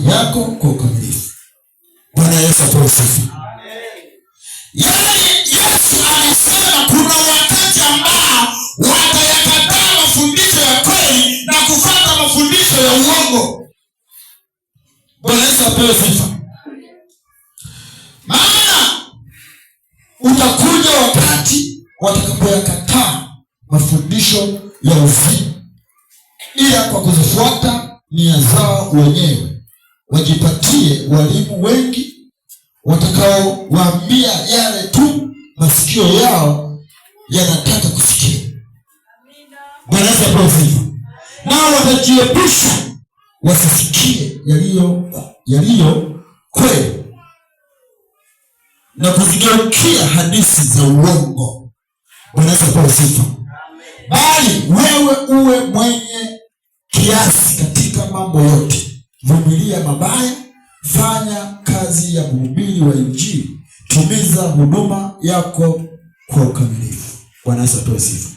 yako kwa ukamilifu. Bwana Yesu apewe sifa. Yaani Yesu alisema kuna wakati ambao watayakataa mafundisho ya kweli na kufuata mafundisho ya uongo. Bwana Yesu apewe sifa. Maana utakuja wakati watakapoyakataa mafundisho ya uzima, ila kwa kuzifuata nia zao wenyewe wajipatie walimu wengi watakaowaambia yale tu masikio yao yanataka kusikia. Bwana Yesu apewe sifa. Nao watajiepusha wasisikie yaliyo kweli na kuzigeukia hadithi za uongo. Bwana Yesu apewe sifa. Bali wewe uwe mwenye kiasi katika mambo yote, vumilia mabaya, fanya kazi ya mhubiri wa Injili, timiza huduma yako kwa ukamilifu. Bwana Yesu apewe sifa.